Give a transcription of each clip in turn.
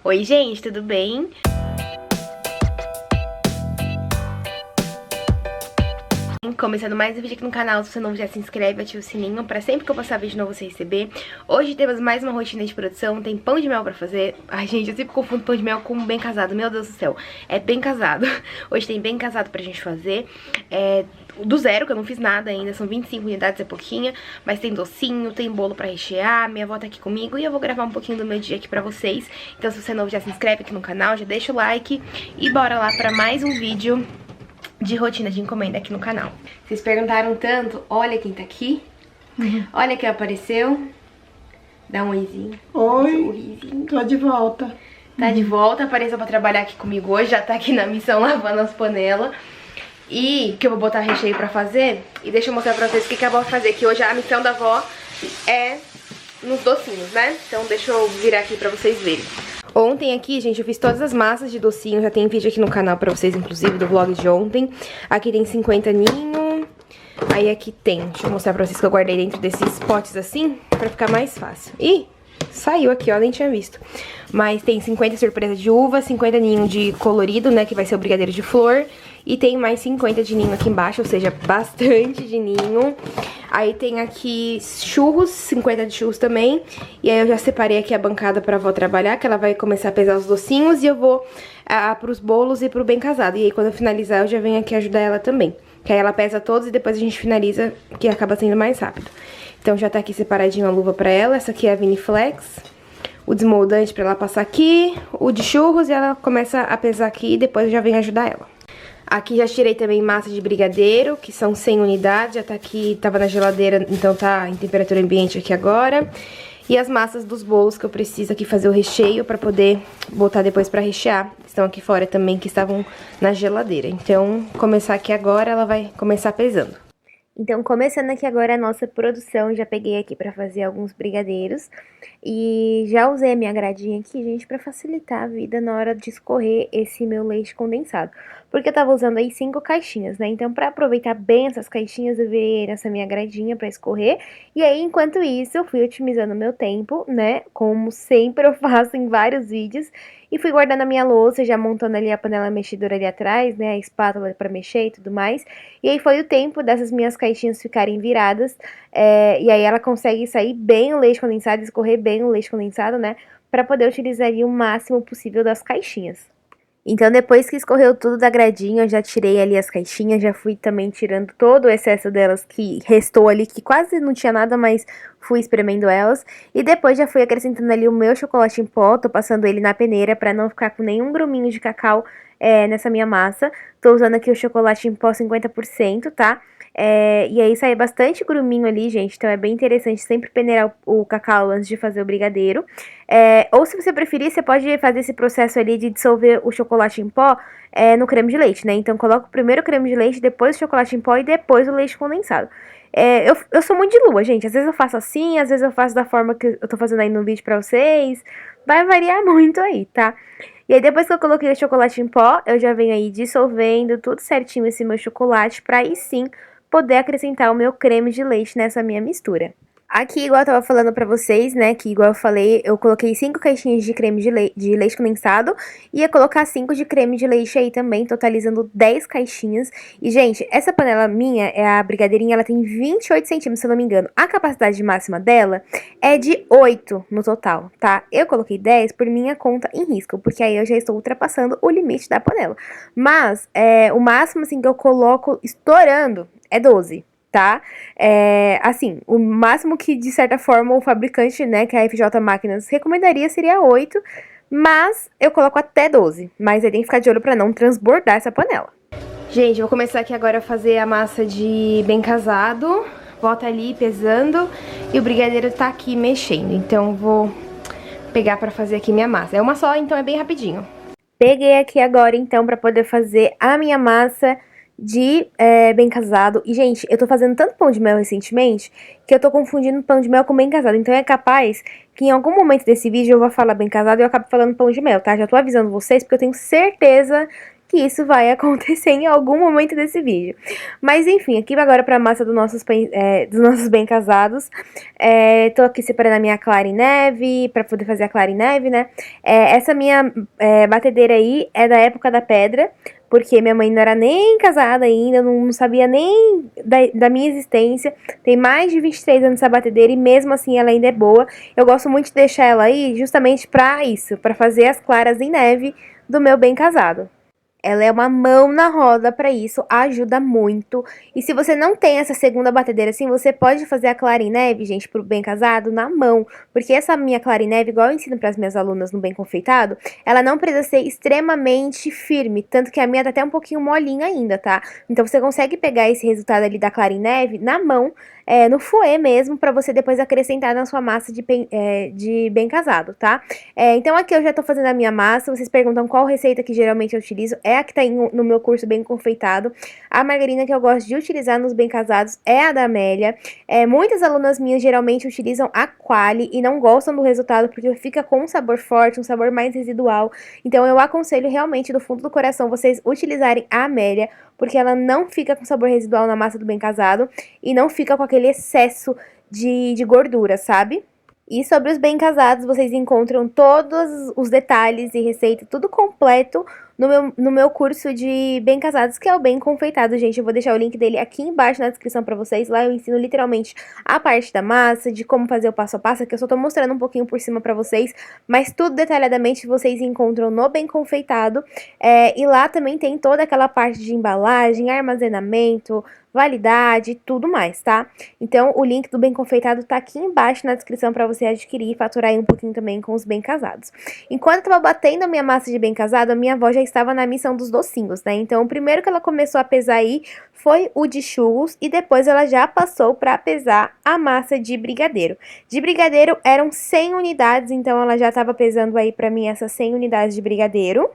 Oi gente, tudo bem? Começando mais um vídeo aqui no canal. Se você não já se inscreve, ativa o sininho pra sempre que eu postar vídeo novo você receber. Hoje temos mais uma rotina de produção, tem pão de mel pra fazer. Ai gente, eu sempre confundo pão de mel com bem casado, meu Deus do céu. É bem casado. Hoje tem bem casado pra gente fazer. Do zero, que eu não fiz nada ainda, são 25 unidades, é pouquinho. Mas tem docinho, tem bolo pra rechear, minha avó tá aqui comigo e eu vou gravar um pouquinho do meu dia aqui pra vocês. Então se você é novo, já se inscreve aqui no canal, já deixa o like e bora lá pra mais um vídeo de rotina de encomenda aqui no canal. Vocês perguntaram tanto, olha quem tá aqui. Olha quem apareceu. Dá um oizinho. Oi, tô de volta. Tá de volta, apareceu pra trabalhar aqui comigo hoje, já tá aqui na missão lavando as panelas. E que eu vou botar recheio pra fazer. E deixa eu mostrar pra vocês o que a avó vai fazer, que hoje a missão da avó é nos docinhos, né? Então deixa eu virar aqui pra vocês verem. Ontem aqui, gente, eu fiz todas as massas de docinho, já tem vídeo aqui no canal pra vocês, inclusive, do vlog de ontem. Aqui tem 50 ninho, aí aqui tem, deixa eu mostrar pra vocês que eu guardei dentro desses potes assim, pra ficar mais fácil. Ih, saiu aqui, ó, nem tinha visto. Mas tem 50 surpresa de uva, 50 ninho de colorido, né, que vai ser o brigadeiro de flor. E tem mais 50 de ninho aqui embaixo, ou seja, bastante de ninho. Aí tem aqui churros, 50 de churros também. E aí eu já separei aqui a bancada pra avó trabalhar, que ela vai começar a pesar os docinhos. E eu vou pros bolos e pro bem casado. E aí quando eu finalizar eu já venho aqui ajudar ela também. Que aí ela pesa todos e depois a gente finaliza, que acaba sendo mais rápido. Então já tá aqui separadinho a luva pra ela. Essa aqui é a Viniflex. O desmoldante pra ela passar aqui. O de churros e ela começa a pesar aqui e depois eu já venho ajudar ela. Aqui já tirei também massa de brigadeiro, que são 100 unidades, já tá aqui, tava na geladeira, então tá em temperatura ambiente aqui agora. E as massas dos bolos que eu preciso aqui fazer o recheio pra poder botar depois pra rechear. Estão aqui fora também, que estavam na geladeira. Então, começar aqui agora, ela vai começar pesando. Então, começando aqui agora a nossa produção, já peguei aqui pra fazer alguns brigadeiros. E já usei a minha gradinha aqui, gente, pra facilitar a vida na hora de escorrer esse meu leite condensado. Porque eu tava usando aí 5 caixinhas, né? Então, pra aproveitar bem essas caixinhas, eu virei nessa minha gradinha pra escorrer. E aí, enquanto isso, eu fui otimizando o meu tempo, né? Como sempre eu faço em vários vídeos. E fui guardando a minha louça, já montando ali a panela mexedora ali atrás, né? A espátula pra mexer e tudo mais. E aí foi o tempo dessas minhas caixinhas ficarem viradas. E aí ela consegue sair bem o leite condensado, escorrer bem o leite condensado, né? Pra poder utilizar ali o máximo possível das caixinhas. Então, depois que escorreu tudo da gradinha, eu já tirei ali as caixinhas, já fui também tirando todo o excesso delas que restou ali, que quase não tinha nada, mas fui espremendo elas. E depois já fui acrescentando ali o meu chocolate em pó, tô passando ele na peneira pra não ficar com nenhum gruminho de cacau nessa minha massa. Tô usando aqui o chocolate em pó 50%, tá? E aí sai bastante gruminho ali, gente, então é bem interessante sempre peneirar o cacau antes de fazer o brigadeiro. Ou se você preferir, você pode fazer esse processo ali de dissolver o chocolate em pó no creme de leite, né? Então coloca primeiro o creme de leite, depois o chocolate em pó e depois o leite condensado. Eu sou muito de lua, gente, às vezes eu faço assim, às vezes eu faço da forma que eu tô fazendo aí no vídeo pra vocês, vai variar muito aí, tá? E aí depois que eu coloquei o chocolate em pó, eu já venho aí dissolvendo tudo certinho esse meu chocolate pra aí sim poder acrescentar o meu creme de leite nessa minha mistura. Aqui, igual eu tava falando pra vocês, né, que igual eu falei, eu coloquei 5 caixinhas de creme de leite condensado, ia colocar 5 de creme de leite aí também, totalizando 10 caixinhas. E, gente, essa panela minha, a brigadeirinha, ela tem 28 centímetros, se eu não me engano. A capacidade máxima dela é de 8 no total, tá? Eu coloquei 10 por minha conta em risco, porque aí eu já estou ultrapassando o limite da panela. Mas, o máximo, assim, que eu coloco estourando é 12. Tá? Assim, o máximo que, de certa forma, o fabricante, né, que é a FJ Máquinas, recomendaria seria 8, mas eu coloco até 12. Mas aí tem que ficar de olho pra não transbordar essa panela. Gente, eu vou começar aqui agora a fazer a massa de bem casado. Volta ali pesando e o brigadeiro tá aqui mexendo. Então, vou pegar pra fazer aqui minha massa. É uma só, então é bem rapidinho. Peguei aqui agora, então, pra poder fazer a minha massa de bem casado. E, gente, eu tô fazendo tanto pão de mel recentemente que eu tô confundindo pão de mel com bem casado. Então é capaz que em algum momento desse vídeo eu vou falar bem casado e eu acabo falando pão de mel, tá? Já tô avisando vocês porque eu tenho certeza que isso vai acontecer em algum momento desse vídeo. Mas enfim, aqui agora pra massa dos nossos bem casados. Tô aqui separando a minha clara em neve, pra poder fazer a clara em neve, né? Essa minha batedeira aí é da época da pedra, porque minha mãe não era nem casada ainda, não sabia nem da minha existência. Tem mais de 23 anos essa batedeira e mesmo assim ela ainda é boa. Eu gosto muito de deixar ela aí justamente pra isso, pra fazer as claras em neve do meu bem casado. Ela é uma mão na roda pra isso, ajuda muito. E se você não tem essa segunda batedeira assim, você pode fazer a clara em neve, gente, pro bem casado, na mão. Porque essa minha clara em neve, igual eu ensino pras minhas alunas no bem confeitado, ela não precisa ser extremamente firme. Tanto que a minha tá até um pouquinho molinha ainda, tá? Então você consegue pegar esse resultado ali da clara em neve na mão, no fouet mesmo, pra você depois acrescentar na sua massa de bem casado, tá? Então aqui eu já tô fazendo a minha massa. Vocês perguntam qual receita que geralmente eu utilizo. É a que tá no meu curso Bem Confeitado. A margarina que eu gosto de utilizar nos bem casados é a da Amélia. Muitas alunas minhas geralmente utilizam a Qualy e não gostam do resultado porque fica com um sabor forte, um sabor mais residual. Então eu aconselho realmente do fundo do coração vocês utilizarem a Amélia, porque ela não fica com sabor residual na massa do bem casado e não fica com aquele excesso de gordura, sabe? E sobre os bem casados, vocês encontram todos os detalhes e receita, tudo completo no meu curso de bem casados, que é o Bem Confeitado, gente. Eu vou deixar o link dele aqui embaixo na descrição pra vocês. Lá eu ensino literalmente a parte da massa, de como fazer o passo a passo, que eu só tô mostrando um pouquinho por cima pra vocês, mas tudo detalhadamente vocês encontram no Bem Confeitado. E lá também tem toda aquela parte de embalagem, armazenamento, validade e tudo mais, tá? Então, o link do Bem Confeitado tá aqui embaixo na descrição pra você adquirir e faturar aí um pouquinho também com os bem casados. Enquanto eu tava batendo a minha massa de bem casado, a minha avó já estava na missão dos docinhos, né? Então, o primeiro que ela começou a pesar aí foi o de churros e depois ela já passou pra pesar a massa de brigadeiro. De brigadeiro eram 100 unidades, então ela já tava pesando aí pra mim essas 100 unidades de brigadeiro.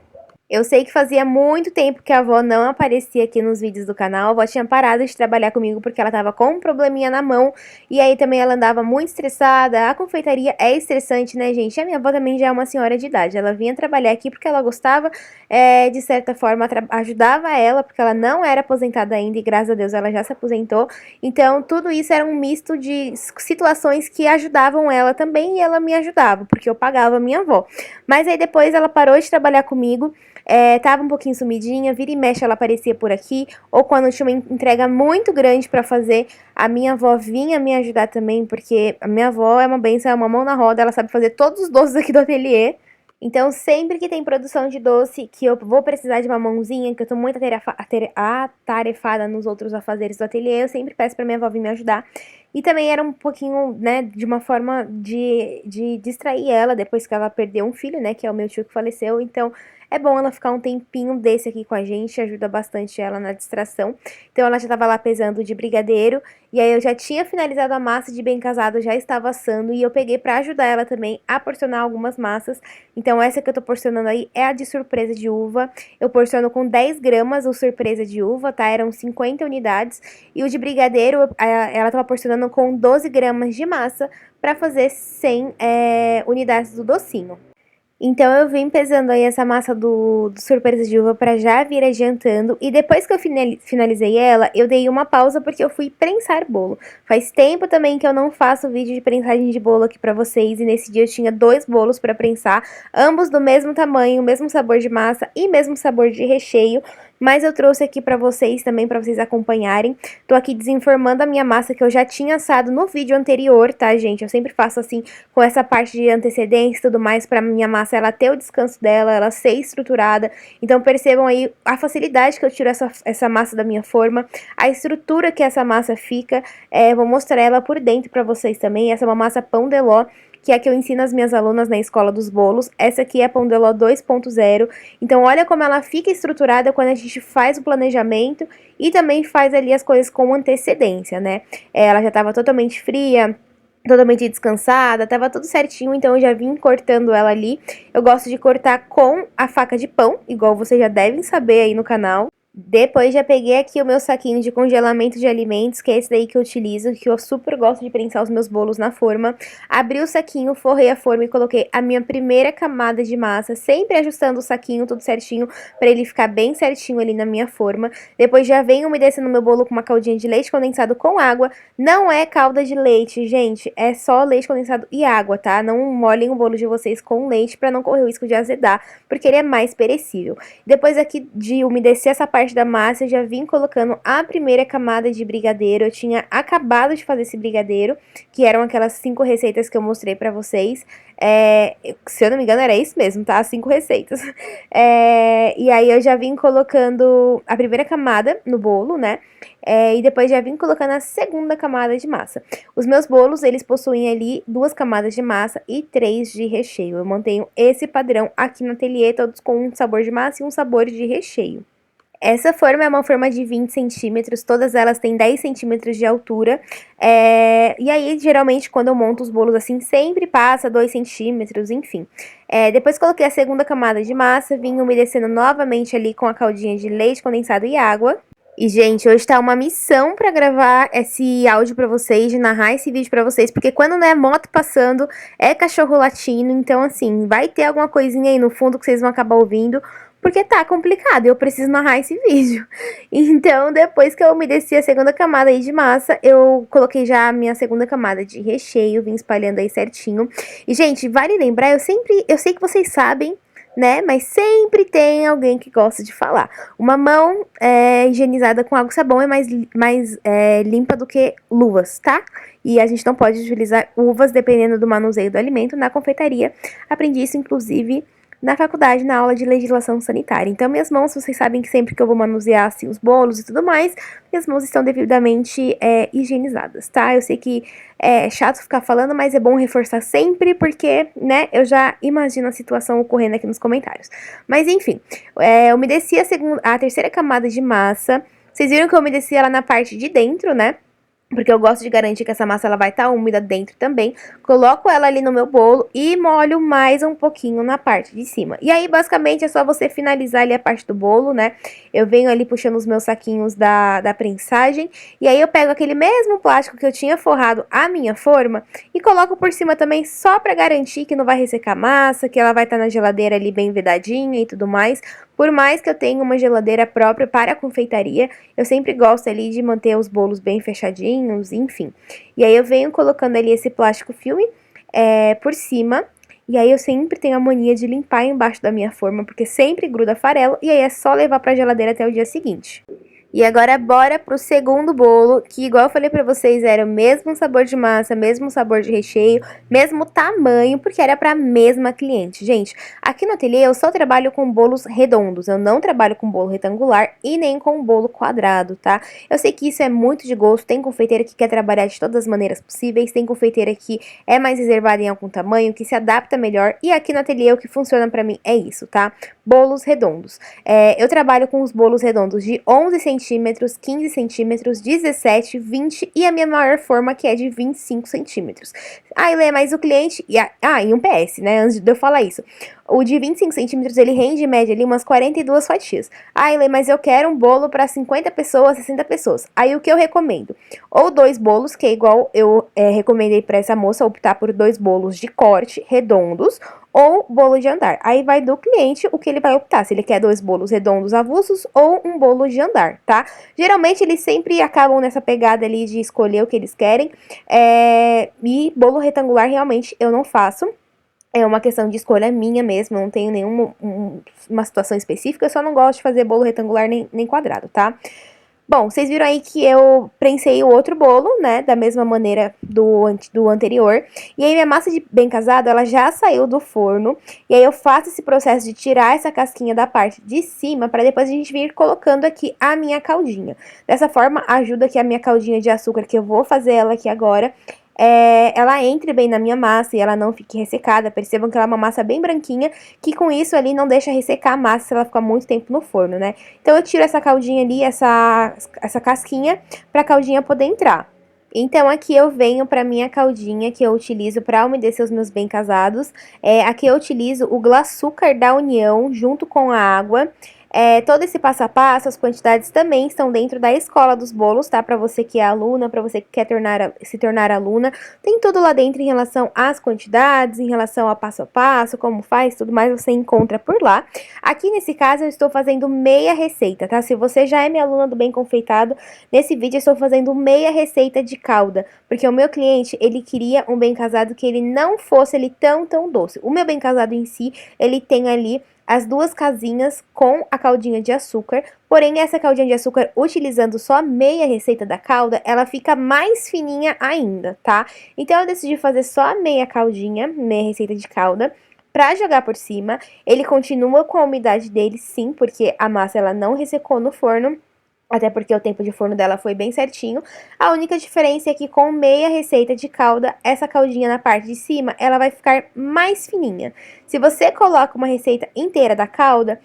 Eu sei que fazia muito tempo que a avó não aparecia aqui nos vídeos do canal. A avó tinha parado de trabalhar comigo porque ela tava com um probleminha na mão. E aí também ela andava muito estressada. A confeitaria é estressante, né, gente? A minha avó também já é uma senhora de idade. Ela vinha trabalhar aqui porque ela gostava, de certa forma, ajudava ela, porque ela não era aposentada ainda e graças a Deus ela já se aposentou. Então tudo isso era um misto de situações que ajudavam ela também e ela me ajudava, porque eu pagava a minha avó. Mas aí depois ela parou de trabalhar comigo. Tava um pouquinho sumidinha, vira e mexe ela aparecia por aqui, ou quando tinha uma entrega muito grande pra fazer, a minha avó vinha me ajudar também, porque a minha avó é uma benção, é uma mão na roda, ela sabe fazer todos os doces aqui do ateliê. Então, sempre que tem produção de doce, que eu vou precisar de uma mãozinha, que eu tô muito atarefada nos outros afazeres do ateliê, eu sempre peço pra minha avó vir me ajudar. E também era um pouquinho, né, de uma forma de distrair ela, depois que ela perdeu um filho, né, que é o meu tio que faleceu. Então, é bom ela ficar um tempinho desse aqui com a gente, ajuda bastante ela na distração. Então, ela já tava lá pesando de brigadeiro, e aí eu já tinha finalizado a massa de bem casado, já estava assando, e eu peguei pra ajudar ela também a porcionar algumas massas. Então, essa que eu tô porcionando aí é a de surpresa de uva. Eu porciono com 10 gramas o surpresa de uva, tá? Eram 50 unidades. E o de brigadeiro, ela tava porcionando com 12 gramas de massa pra fazer 100 unidades do docinho. Então, eu vim pesando aí essa massa do surpresa de uva pra já vir adiantando. E depois que eu finalizei ela, eu dei uma pausa porque eu fui prensar bolo. Faz tempo também que eu não faço vídeo de prensagem de bolo aqui pra vocês. E nesse dia eu tinha 2 bolos pra prensar, ambos do mesmo tamanho, mesmo sabor de massa e mesmo sabor de recheio. Mas eu trouxe aqui pra vocês também, pra vocês acompanharem. Tô aqui desenformando a minha massa que eu já tinha assado no vídeo anterior, tá, gente? Eu sempre faço assim, com essa parte de antecedência e tudo mais, pra minha massa ela ter o descanso dela, ela ser estruturada. Então percebam aí a facilidade que eu tiro essa massa da minha forma, a estrutura que essa massa fica. Vou mostrar ela por dentro pra vocês também. Essa é uma massa pão de ló, que é a que eu ensino as minhas alunas na escola dos bolos. Essa aqui é pão de ló 2.0. Então, olha como ela fica estruturada quando a gente faz o planejamento e também faz ali as coisas com antecedência, né? Ela já estava totalmente fria, totalmente descansada, tava tudo certinho, então eu já vim cortando ela ali. Eu gosto de cortar com a faca de pão, igual vocês já devem saber aí no canal. Depois já peguei aqui o meu saquinho de congelamento de alimentos, que é esse daí que eu utilizo, que eu super gosto de prensar os meus bolos na forma. Abri o saquinho, forrei a forma e coloquei a minha primeira camada de massa, sempre ajustando o saquinho tudo certinho, pra ele ficar bem certinho ali na minha forma. Depois já venho umedecendo o meu bolo com uma caldinha de leite condensado com água. Não é calda de leite, gente, é só leite condensado e água, tá? Não molhem o bolo de vocês com leite pra não correr o risco de azedar, porque ele é mais perecível. Depois aqui de umedecer essa parte da massa, eu já vim colocando a primeira camada de brigadeiro. Eu tinha acabado de fazer esse brigadeiro, que eram aquelas 5 receitas que eu mostrei pra vocês. Se eu não me engano, era isso mesmo, tá? 5 receitas. E aí eu já vim colocando a primeira camada no bolo, né? E depois já vim colocando a segunda camada de massa. Os meus bolos, eles possuem ali 2 camadas de massa e 3 de recheio. Eu mantenho esse padrão aqui no ateliê, todos com um sabor de massa e um sabor de recheio. Essa forma é uma forma de 20 centímetros, todas elas têm 10 centímetros de altura, e aí, geralmente, quando eu monto os bolos assim, sempre passa 2 centímetros, enfim. Depois coloquei a segunda camada de massa, vim umedecendo novamente ali com a caldinha de leite condensado e água. E, gente, hoje tá uma missão pra gravar esse áudio pra vocês, de narrar esse vídeo pra vocês, porque quando não é moto passando, é cachorro latindo, então, assim, vai ter alguma coisinha aí no fundo que vocês vão acabar ouvindo, porque tá complicado, eu preciso narrar esse vídeo. Então, depois que eu umedeci a segunda camada aí de massa, eu coloquei já a minha segunda camada de recheio, vim espalhando aí certinho. E, gente, vale lembrar, eu sei que vocês sabem, né? Mas sempre tem alguém que gosta de falar. Uma mão higienizada com água e sabão é mais limpa do que luvas, tá? E a gente não pode utilizar uvas dependendo do manuseio do alimento na confeitaria. Aprendi isso, inclusive, na faculdade, na aula de legislação sanitária. Então, minhas mãos, vocês sabem que sempre que eu vou manusear assim, os bolos e tudo mais, minhas mãos estão devidamente higienizadas, tá? Eu sei que é chato ficar falando, mas é bom reforçar sempre, porque, né, eu já imagino a situação ocorrendo aqui nos comentários. Mas, enfim, eu umedeci a terceira camada de massa. Vocês viram que eu umedeci ela na parte de dentro, né? Porque eu gosto de garantir que essa massa ela vai estar úmida dentro também. Coloco ela ali no meu bolo e molho mais um pouquinho na parte de cima. E aí, basicamente, é só você finalizar ali a parte do bolo, né? Eu venho ali puxando os meus saquinhos da prensagem. E aí eu pego aquele mesmo plástico que eu tinha forrado a minha forma e coloco por cima também só pra garantir que não vai ressecar a massa, que ela vai estar na geladeira ali bem vedadinha e tudo mais. Por mais que eu tenha uma geladeira própria para a confeitaria, eu sempre gosto ali de manter os bolos bem fechadinhos, enfim. E aí eu venho colocando ali esse plástico filme por cima. E aí eu sempre tenho a mania de limpar embaixo da minha forma, porque sempre gruda farelo. E aí é só levar para a geladeira até o dia seguinte. E agora bora pro segundo bolo, que igual eu falei pra vocês, era o mesmo sabor de massa, mesmo sabor de recheio, mesmo tamanho, porque era pra mesma cliente. Gente, aqui no ateliê eu só trabalho com bolos redondos, eu não trabalho com bolo retangular e nem com bolo quadrado, tá? Eu sei que isso é muito de gosto, tem confeiteira que quer trabalhar de todas as maneiras possíveis, tem confeiteira que é mais reservada em algum tamanho, que se adapta melhor, e aqui no ateliê o que funciona pra mim é isso, tá? Bolos redondos. Eu trabalho com os bolos redondos de 11 centímetros, 15 centímetros, 17, 20 e a minha maior forma que é de 25 centímetros. Lê, mas o cliente... E um PS, né, antes de eu falar isso. O de 25 centímetros, ele rende em média ali umas 42 fatias. Lê, mas eu quero um bolo para 50 pessoas, 60 pessoas. Aí o que eu recomendo? Ou 2 bolos, que é igual eu recomendei para essa moça optar por 2 bolos de corte redondos, ou bolo de andar. Aí vai do cliente o que ele vai optar, se ele quer 2 bolos redondos avulsos ou um bolo de andar, tá? Geralmente eles sempre acabam nessa pegada ali de escolher o que eles querem, e bolo retangular realmente eu não faço. É uma questão de escolha minha mesmo, não tenho nenhuma uma situação específica, eu só não gosto de fazer bolo retangular nem quadrado, tá? Bom, vocês viram aí que eu prensei o outro bolo, né, da mesma maneira do anterior. E aí minha massa de bem casado, ela já saiu do forno. E aí eu faço esse processo de tirar essa casquinha da parte de cima, para depois a gente vir colocando aqui a minha caldinha. Dessa forma, ajuda que a minha caldinha de açúcar, que eu vou fazer ela aqui agora, ela entre bem na minha massa e ela não fique ressecada. Percebam que ela é uma massa bem branquinha, que com isso ali não deixa ressecar a massa se ela ficar muito tempo no forno, né? Então eu tiro essa caldinha ali, essa casquinha, pra caldinha poder entrar. Então, aqui eu venho para minha caldinha, que eu utilizo para umedecer os meus bem casados. Aqui eu utilizo o Glacúcar da União, junto com a água. Todo esse passo a passo, as quantidades também estão dentro da escola dos bolos, tá? Pra você que é aluna, pra você que quer se tornar aluna, tem tudo lá dentro em relação às quantidades, em relação ao passo a passo, como faz, tudo mais você encontra por lá. Aqui nesse caso eu estou fazendo meia receita, tá? Se você já é minha aluna do Bem Confeitado, nesse vídeo eu estou fazendo meia receita de calda, porque o meu cliente, ele queria um bem casado que ele não fosse ele tão doce. O meu bem casado em si, ele tem ali as 2 casinhas com a caldinha de açúcar, porém essa caldinha de açúcar, utilizando só meia receita da calda, ela fica mais fininha ainda, tá? Então eu decidi fazer só a meia caldinha, meia receita de calda, pra jogar por cima. Ele continua com a umidade dele, sim, porque a massa ela não ressecou no forno, até porque o tempo de forno dela foi bem certinho. A única diferença é que com meia receita de calda, essa caldinha na parte de cima, ela vai ficar mais fininha. Se você coloca uma receita inteira da calda,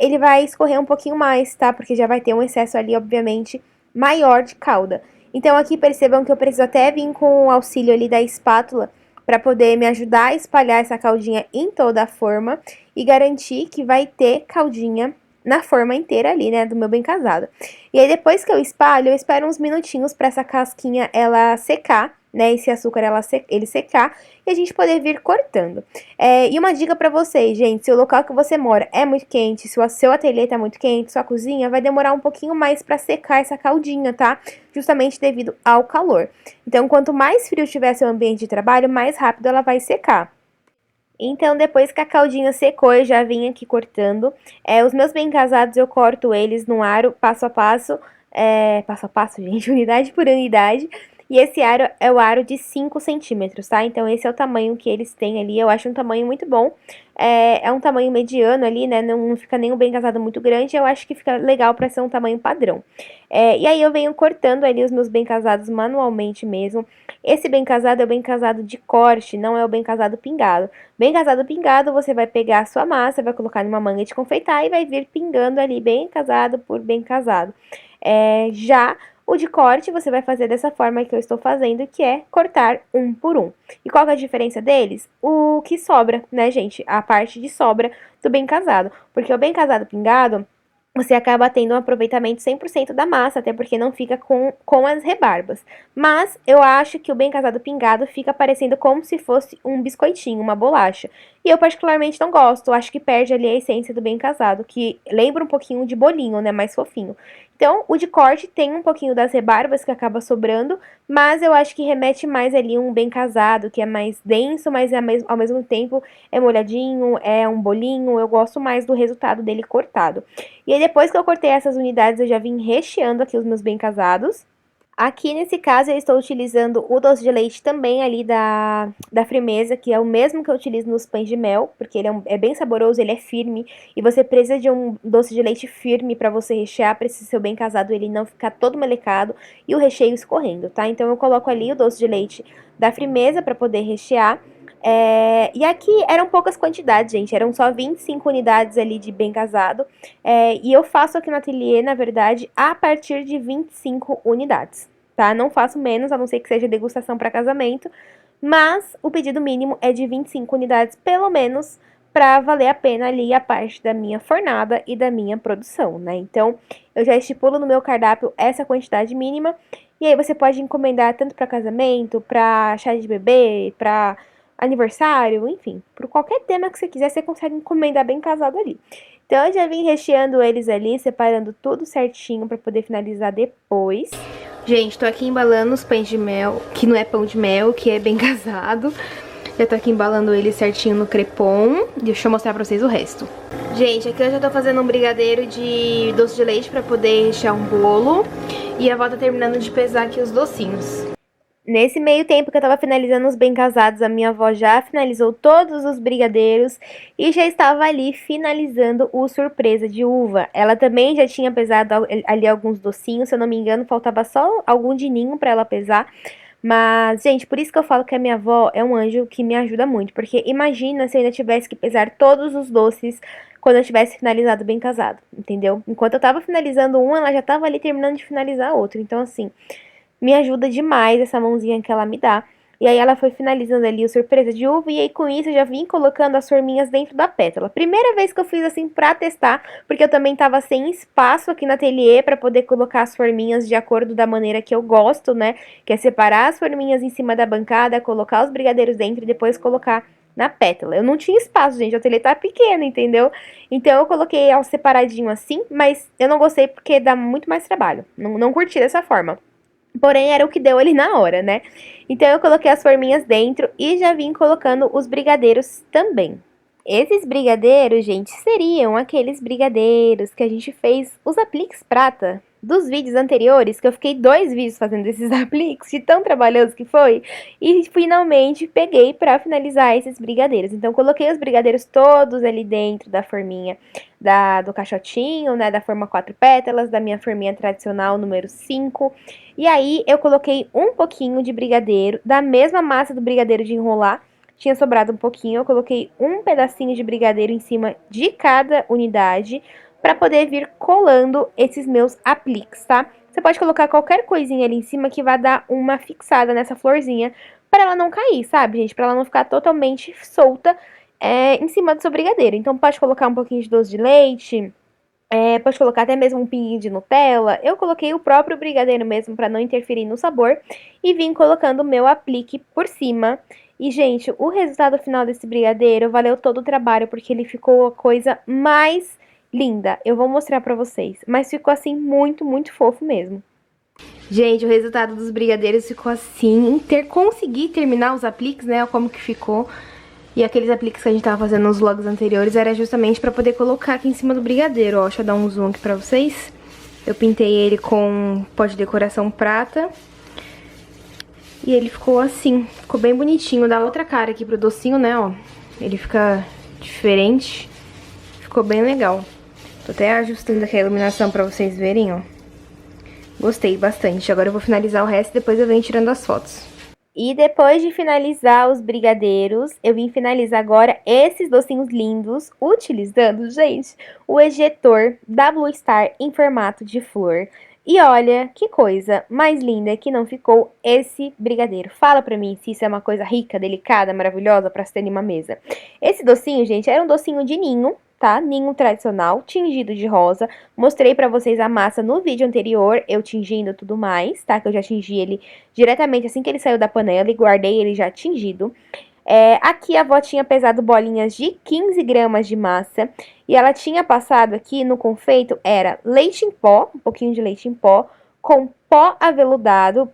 ele vai escorrer um pouquinho mais, tá? Porque já vai ter um excesso ali, obviamente, maior de calda. Então aqui percebam que eu preciso até vir com o auxílio ali da espátula para poder me ajudar a espalhar essa caldinha em toda a forma e garantir que vai ter caldinha na forma inteira ali, né, do meu bem casado. E aí depois que eu espalho, eu espero uns minutinhos para essa casquinha ela secar, né, esse açúcar ele secar e a gente poder vir cortando. E uma dica para vocês, gente, se o local que você mora é muito quente, se o seu ateliê tá muito quente, sua cozinha, vai demorar um pouquinho mais para secar essa caldinha, tá? Justamente devido ao calor. Então, quanto mais frio tiver seu ambiente de trabalho, mais rápido ela vai secar. Então, depois que a caldinha secou, eu já vim aqui cortando. Os meus bem casados, eu corto eles no aro, passo a passo. Passo a passo, gente, unidade por unidade. E esse aro é o aro de 5 centímetros, tá? Então, esse é o tamanho que eles têm ali. Eu acho um tamanho muito bom. É um tamanho mediano ali, né? Não fica nem um bem casado muito grande. Eu acho que fica legal pra ser um tamanho padrão. E aí, eu venho cortando ali os meus bem casados manualmente mesmo. Esse bem casado é o bem casado de corte, não é o bem casado pingado. Bem casado pingado, você vai pegar a sua massa, vai colocar numa manga de confeitar e vai vir pingando ali bem casado por bem casado. Já o de corte, você vai fazer dessa forma que eu estou fazendo, que é cortar um por um. E qual que é a diferença deles? O que sobra, né, gente? A parte de sobra do bem casado. Porque o bem casado pingado, você acaba tendo um aproveitamento 100% da massa, até porque não fica com as rebarbas. Mas eu acho que o bem casado pingado fica parecendo como se fosse um biscoitinho, uma bolacha. E eu particularmente não gosto, acho que perde ali a essência do bem casado, que lembra um pouquinho de bolinho, né, mais fofinho. Então, o de corte tem um pouquinho das rebarbas que acaba sobrando, mas eu acho que remete mais ali um bem casado, que é mais denso, mas ao mesmo tempo é molhadinho, é um bolinho. Eu gosto mais do resultado dele cortado. E aí, depois que eu cortei essas unidades, eu já vim recheando aqui os meus bem casados. Aqui nesse caso eu estou utilizando o doce de leite também ali da Firmeza, que é o mesmo que eu utilizo nos pães de mel, porque ele é bem saboroso, ele é firme, e você precisa de um doce de leite firme para você rechear, para esse seu bem casado ele não ficar todo melecado e o recheio escorrendo, tá? Então eu coloco ali o doce de leite da Firmeza para poder rechear. E aqui eram poucas quantidades, gente, eram só 25 unidades ali de bem casado, e eu faço aqui no ateliê, na verdade, a partir de 25 unidades, tá? Não faço menos, a não ser que seja degustação para casamento, mas o pedido mínimo é de 25 unidades, pelo menos, para valer a pena ali a parte da minha fornada e da minha produção, né? Então, eu já estipulo no meu cardápio essa quantidade mínima, e aí você pode encomendar tanto para casamento, para chá de bebê, para aniversário, enfim, por qualquer tema que você quiser, você consegue encomendar bem casado ali. Então, eu já vim recheando eles ali, separando tudo certinho pra poder finalizar depois. Gente, tô aqui embalando os pães de mel, que não é pão de mel, que é bem casado. Já tô aqui embalando ele certinho no crepom. Deixa eu mostrar pra vocês o resto. Gente, aqui eu já tô fazendo um brigadeiro de doce de leite pra poder rechear um bolo. E a avó tá terminando de pesar aqui os docinhos. Nesse meio tempo que eu tava finalizando os bem casados, a minha avó já finalizou todos os brigadeiros e já estava ali finalizando o surpresa de uva. Ela também já tinha pesado ali alguns docinhos, se eu não me engano, faltava só algum de ninho pra ela pesar. Mas, gente, por isso que eu falo que a minha avó é um anjo que me ajuda muito, porque imagina se eu ainda tivesse que pesar todos os doces quando eu tivesse finalizado bem casado, entendeu? Enquanto eu tava finalizando um, ela já tava ali terminando de finalizar outro. Então, assim, me ajuda demais essa mãozinha que ela me dá. E aí ela foi finalizando ali o surpresa de uva, e aí com isso eu já vim colocando as forminhas dentro da pétala. Primeira vez que eu fiz assim pra testar, porque eu também tava sem espaço aqui no ateliê pra poder colocar as forminhas de acordo da maneira que eu gosto, né? Que é separar as forminhas em cima da bancada, colocar os brigadeiros dentro e depois colocar na pétala. Eu não tinha espaço, gente, o ateliê tá pequeno, entendeu? Então eu coloquei ao separadinho assim, mas eu não gostei porque dá muito mais trabalho. Não curti dessa forma. Porém, era o que deu ali na hora, né? Então, eu coloquei as forminhas dentro e já vim colocando os brigadeiros também. Esses brigadeiros, gente, seriam aqueles brigadeiros que a gente fez os apliques prata dos vídeos anteriores, que eu fiquei 2 vídeos fazendo esses apliques, de tão trabalhoso que foi, e finalmente peguei para finalizar esses brigadeiros. Então, coloquei os brigadeiros todos ali dentro da forminha do caixotinho, né, da forma 4 pétalas, da minha forminha tradicional número 5. E aí, eu coloquei um pouquinho de brigadeiro, da mesma massa do brigadeiro de enrolar, tinha sobrado um pouquinho, eu coloquei um pedacinho de brigadeiro em cima de cada unidade para poder vir colando esses meus apliques, tá? Você pode colocar qualquer coisinha ali em cima que vai dar uma fixada nessa florzinha para ela não cair, sabe, gente? Para ela não ficar totalmente solta em cima do seu brigadeiro. Então, pode colocar um pouquinho de doce de leite, pode colocar até mesmo um pinguinho de Nutella. Eu coloquei o próprio brigadeiro mesmo para não interferir no sabor e vim colocando o meu aplique por cima. E, gente, o resultado final desse brigadeiro valeu todo o trabalho, porque ele ficou a coisa mais linda. Eu vou mostrar pra vocês, mas ficou assim muito, muito fofo mesmo. Gente, o resultado dos brigadeiros ficou assim. Consegui terminar os apliques, né, como que ficou. E aqueles apliques que a gente tava fazendo nos vlogs anteriores era justamente pra poder colocar aqui em cima do brigadeiro, ó. Deixa eu dar um zoom aqui pra vocês. Eu pintei ele com pó de decoração prata. E ele ficou assim, ficou bem bonitinho. Dá outra cara aqui pro docinho, né, ó. Ele fica diferente. Ficou bem legal. Tô até ajustando aqui a iluminação pra vocês verem, ó. Gostei bastante. Agora eu vou finalizar o resto e depois eu venho tirando as fotos. E depois de finalizar os brigadeiros, eu vim finalizar agora esses docinhos lindos, utilizando, gente, o ejetor da Blue Star em formato de flor. E olha que coisa mais linda que não ficou esse brigadeiro. Fala pra mim se isso é uma coisa rica, delicada, maravilhosa pra se ter em uma mesa. Esse docinho, gente, era um docinho de ninho, tá? Ninho tradicional, tingido de rosa. Mostrei pra vocês a massa no vídeo anterior, eu tingindo tudo mais, tá? Que eu já tingi ele diretamente assim que ele saiu da panela e guardei ele já tingido. Aqui a avó tinha pesado bolinhas de 15 gramas de massa e ela tinha passado aqui no confeito, era leite em pó, um pouquinho de leite em pó, com pó aveludado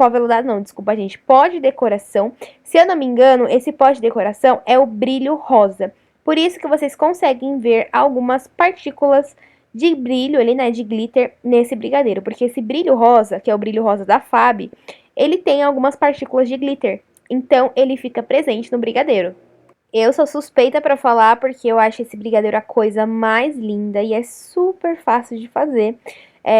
não, desculpa gente, pó de decoração. Se eu não me engano, esse pó de decoração é o brilho rosa. Por isso que vocês conseguem ver algumas partículas de brilho ali, né, de glitter nesse brigadeiro. Porque esse brilho rosa, que é o brilho rosa da Fab, ele tem algumas partículas de glitter. Então, ele fica presente no brigadeiro. Eu sou suspeita pra falar porque eu acho esse brigadeiro a coisa mais linda e é super fácil de fazer.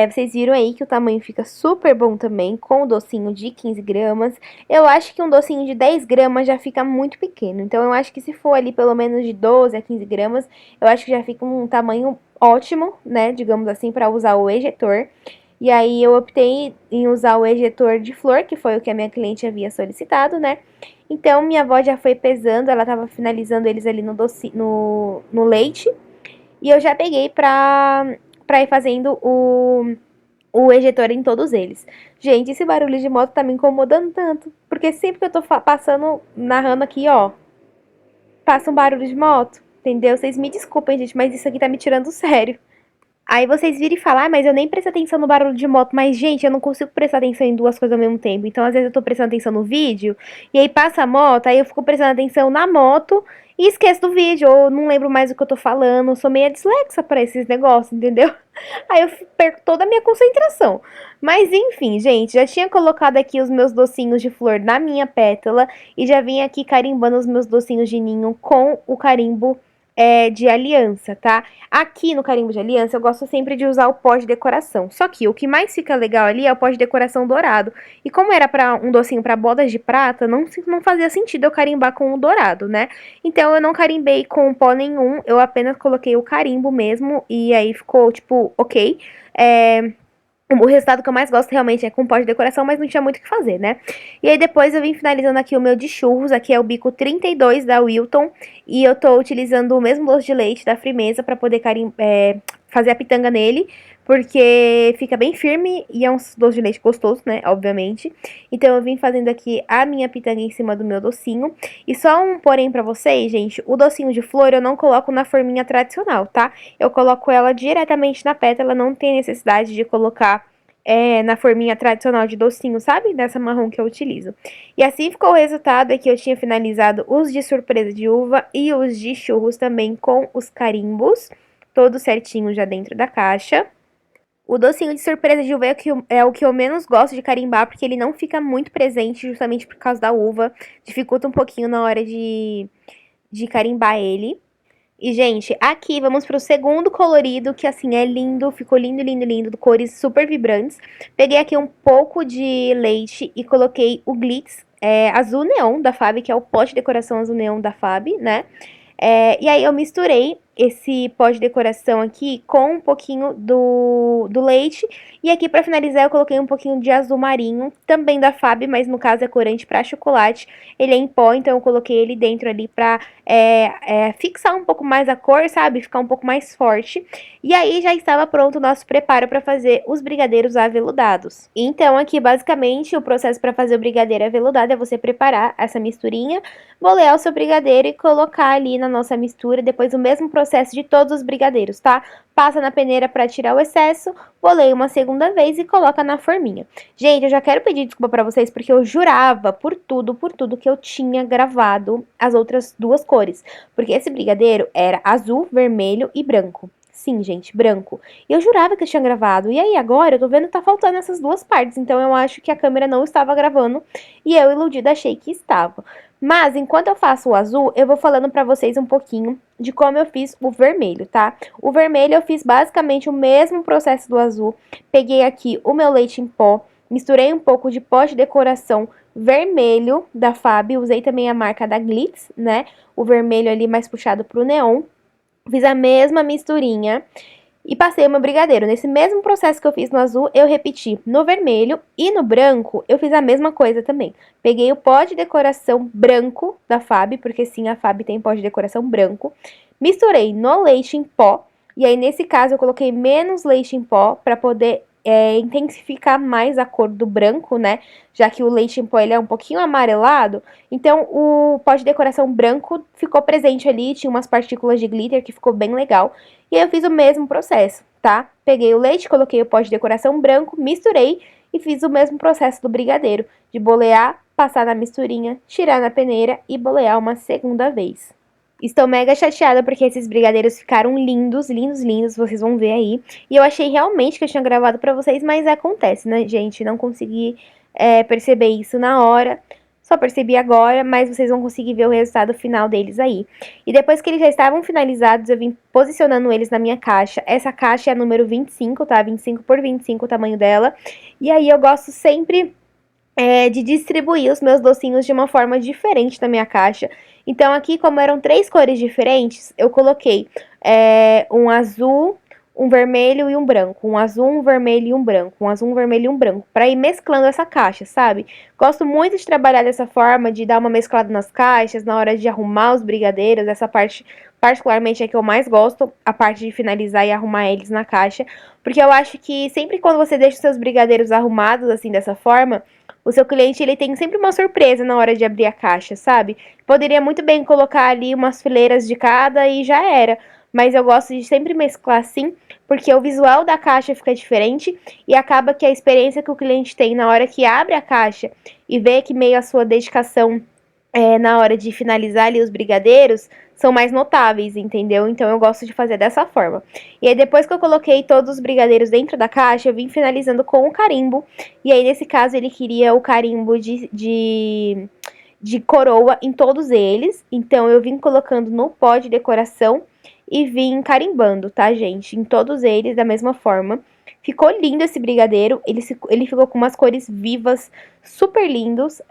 Vocês viram aí que o tamanho fica super bom também, com o docinho de 15 gramas. Eu acho que um docinho de 10 gramas já fica muito pequeno. Então, eu acho que se for ali pelo menos de 12 a 15 gramas, eu acho que já fica um tamanho ótimo, né, digamos assim, para usar o ejetor. E aí, eu optei em usar o ejetor de flor, que foi o que a minha cliente havia solicitado, né? Então, minha avó já foi pesando, ela tava finalizando eles ali no leite. E eu já peguei pra ir fazendo o ejetor em todos eles. Gente, esse barulho de moto tá me incomodando tanto. Porque sempre que eu tô passando, narrando aqui, ó, passa um barulho de moto, entendeu? Vocês me desculpem, gente, mas isso aqui tá me tirando do sério. Aí vocês viram e falam, mas eu nem presto atenção no barulho de moto. Mas, gente, eu não consigo prestar atenção em duas coisas ao mesmo tempo. Então, às vezes eu tô prestando atenção no vídeo, e aí passa a moto, aí eu fico prestando atenção na moto e esqueço do vídeo, ou não lembro mais o que eu tô falando. Eu sou meio dislexa pra esses negócios, entendeu? Aí eu perco toda a minha concentração. Mas, enfim, gente, já tinha colocado aqui os meus docinhos de flor na minha pétala, e já vim aqui carimbando os meus docinhos de ninho com o carimbo de aliança, tá? Aqui no carimbo de aliança eu gosto sempre de usar o pó de decoração. Só que o que mais fica legal ali é o pó de decoração dourado. E como era para um docinho para bodas de prata, não fazia sentido eu carimbar com o dourado, né? Então eu não carimbei com pó nenhum, eu apenas coloquei o carimbo mesmo e aí ficou tipo, ok. O resultado que eu mais gosto realmente é com pó de decoração, mas não tinha muito o que fazer, né? E aí depois eu vim finalizando aqui o meu de churros, aqui é o bico 32 da Wilton, e eu tô utilizando o mesmo doce de leite da Frimeza pra poder fazer a pitanga nele, porque fica bem firme e é um doce de leite gostoso, né, obviamente. Então eu vim fazendo aqui a minha pitanga em cima do meu docinho. E só um porém pra vocês, gente, o docinho de flor eu não coloco na forminha tradicional, tá? Eu coloco ela diretamente na pétala, não tem necessidade de colocar na forminha tradicional de docinho, sabe? Dessa marrom que eu utilizo. E assim ficou o resultado, é que eu tinha finalizado os de surpresa de uva e os de churros também com os carimbos, todos certinho já dentro da caixa. O docinho de surpresa de uva é o que eu menos gosto de carimbar, porque ele não fica muito presente justamente por causa da uva. Dificulta um pouquinho na hora de carimbar ele. E, gente, aqui vamos pro segundo colorido, que, assim, é lindo. Ficou lindo, lindo, lindo, cores super vibrantes. Peguei aqui um pouco de leite e coloquei o Glitz azul neon da Fab, que é o pote de decoração azul neon da Fab, né? E aí eu misturei esse pó de decoração aqui com um pouquinho do leite. E aqui pra finalizar eu coloquei um pouquinho de azul marinho, também da Fab, mas no caso é corante pra chocolate. Ele é em pó, então eu coloquei ele dentro ali pra fixar um pouco mais a cor, sabe? Ficar um pouco mais forte. E aí já estava pronto o nosso preparo pra fazer os brigadeiros aveludados. Então aqui basicamente o processo pra fazer o brigadeiro aveludado é você preparar essa misturinha, bolear o seu brigadeiro e colocar ali na nossa mistura, depois o mesmo processo de todos os brigadeiros, tá? Passa na peneira para tirar o excesso, boleia uma segunda vez e coloca na forminha. Gente, eu já quero pedir desculpa para vocês, porque eu jurava por tudo que eu tinha gravado as outras duas cores. Porque esse brigadeiro era azul, vermelho e branco. Sim, gente, branco. E eu jurava que eu tinha gravado. E aí agora eu tô vendo que tá faltando essas duas partes. Então eu acho que a câmera não estava gravando e eu, iludida, achei que estava. Mas, enquanto eu faço o azul, eu vou falando pra vocês um pouquinho de como eu fiz o vermelho, tá? O vermelho eu fiz basicamente o mesmo processo do azul. Peguei aqui o meu leite em pó, misturei um pouco de pó de decoração vermelho da Fab, usei também a marca da Glitz, né? O vermelho ali mais puxado pro neon. Fiz a mesma misturinha e passei o meu brigadeiro. Nesse mesmo processo que eu fiz no azul, eu repeti no vermelho e no branco, eu fiz a mesma coisa também. Peguei o pó de decoração branco da Fab, porque sim, a Fab tem pó de decoração branco. Misturei no leite em pó, e aí nesse caso eu coloquei menos leite em pó para poder intensificar mais a cor do branco, né? Já que o leite em pó ele é um pouquinho amarelado, então o pó de decoração branco ficou presente ali, tinha umas partículas de glitter que ficou bem legal. E aí eu fiz o mesmo processo, tá? Peguei o leite, coloquei o pó de decoração branco, misturei e fiz o mesmo processo do brigadeiro, de bolear, passar na misturinha, tirar na peneira e bolear uma segunda vez. Estou mega chateada porque esses brigadeiros ficaram lindos, lindos, lindos, vocês vão ver aí. E eu achei realmente que eu tinha gravado pra vocês, mas acontece, né, gente? Não consegui perceber isso na hora. Só percebi agora, mas vocês vão conseguir ver o resultado final deles aí. E depois que eles já estavam finalizados, eu vim posicionando eles na minha caixa. Essa caixa é a número 25, tá? 25 por 25 o tamanho dela. E aí eu gosto sempre de distribuir os meus docinhos de uma forma diferente na minha caixa. Então aqui, como eram 3 cores diferentes, eu coloquei um azul, um vermelho e um branco, um azul, um vermelho e um branco, um azul, um vermelho e um branco, pra ir mesclando essa caixa, sabe? Gosto muito de trabalhar dessa forma, de dar uma mesclada nas caixas, na hora de arrumar os brigadeiros, essa parte particularmente é que eu mais gosto, a parte de finalizar e arrumar eles na caixa, porque eu acho que sempre quando você deixa os seus brigadeiros arrumados assim, dessa forma, o seu cliente ele tem sempre uma surpresa na hora de abrir a caixa, sabe? Poderia muito bem colocar ali umas fileiras de cada e já era. Mas eu gosto de sempre mesclar assim, porque o visual da caixa fica diferente e acaba que a experiência que o cliente tem na hora que abre a caixa e vê que meio a sua dedicação na hora de finalizar ali os brigadeiros são mais notáveis, entendeu? Então eu gosto de fazer dessa forma. E aí depois que eu coloquei todos os brigadeiros dentro da caixa, eu vim finalizando com o carimbo. E aí nesse caso ele queria o carimbo de coroa em todos eles. Então eu vim colocando no pó de decoração e vim carimbando, tá, gente? Em todos eles da mesma forma. Ficou lindo esse brigadeiro, ele ficou com umas cores vivas, super lindos,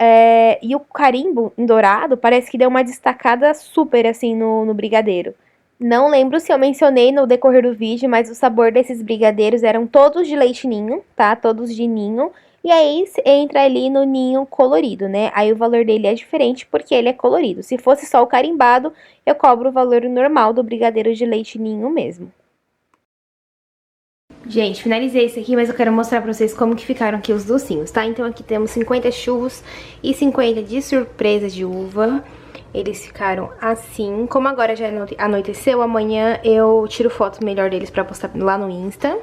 e o carimbo em dourado parece que deu uma destacada super, assim, no brigadeiro. Não lembro se eu mencionei no decorrer do vídeo, mas o sabor desses brigadeiros eram todos de leite ninho, tá? Todos de ninho. E aí entra ali no ninho colorido, né? Aí o valor dele é diferente porque ele é colorido. Se fosse só o carimbado, eu cobro o valor normal do brigadeiro de leite ninho mesmo. Gente, finalizei esse aqui, mas eu quero mostrar pra vocês como que ficaram aqui os docinhos, tá? Então aqui temos 50 churros e 50 de surpresa de uva. Eles ficaram assim. Como agora já anoiteceu, amanhã eu tiro foto melhor deles pra postar lá no Insta.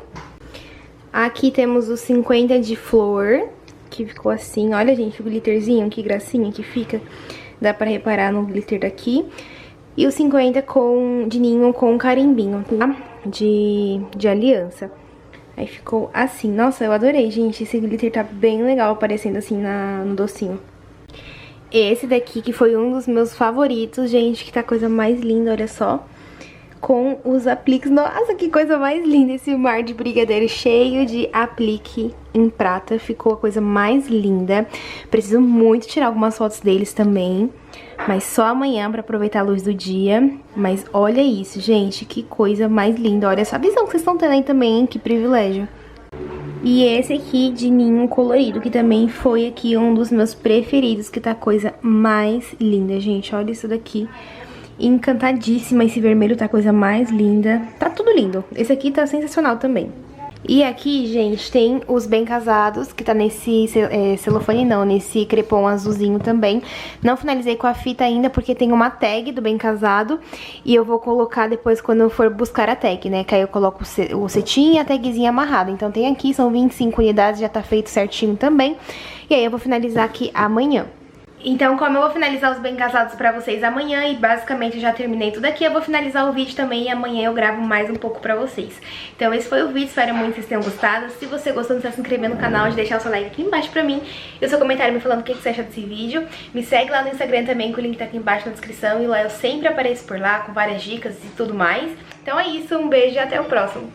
Aqui temos os 50 de flor, que ficou assim. Olha, gente, o glitterzinho, que gracinha que fica. Dá pra reparar no glitter daqui. E os 50 de ninho com carimbinho, tá? De aliança. Aí ficou assim. Nossa, eu adorei, gente. Esse glitter tá bem legal, aparecendo assim no docinho. Esse daqui, que foi um dos meus favoritos, gente, que tá a coisa mais linda, olha só. Com os apliques. Nossa, que coisa mais linda esse mar de brigadeiro cheio de aplique em prata. Ficou a coisa mais linda. Preciso muito tirar algumas fotos deles também, mas só amanhã pra aproveitar a luz do dia. Mas olha isso, gente, que coisa mais linda. Olha essa visão que vocês estão tendo aí também, hein? Que privilégio. E esse aqui de ninho colorido, que também foi aqui um dos meus preferidos, que tá a coisa mais linda, gente. Olha isso daqui. Encantadíssima, esse vermelho tá a coisa mais linda. Tá tudo lindo. Esse aqui tá sensacional também. E aqui, gente, tem os bem casados, que tá nesse celofane não, nesse crepom azulzinho também. Não finalizei com a fita ainda, porque tem uma tag do bem casado. E eu vou colocar depois quando eu for buscar a tag, né? Que aí eu coloco o cetim e a tagzinha amarrada. Então tem aqui, são 25 unidades, já tá feito certinho também. E aí eu vou finalizar aqui amanhã. Então, como eu vou finalizar os bem casados pra vocês amanhã e basicamente eu já terminei tudo aqui, eu vou finalizar o vídeo também e amanhã eu gravo mais um pouco pra vocês. Então esse foi o vídeo, espero muito que vocês tenham gostado. Se você gostou, não esquece de se inscrever no canal, de deixar o seu like aqui embaixo pra mim e o seu comentário me falando o que você acha desse vídeo. Me segue lá no Instagram também, que o link tá aqui embaixo na descrição, e lá eu sempre apareço por lá com várias dicas e tudo mais. Então é isso, um beijo e até o próximo.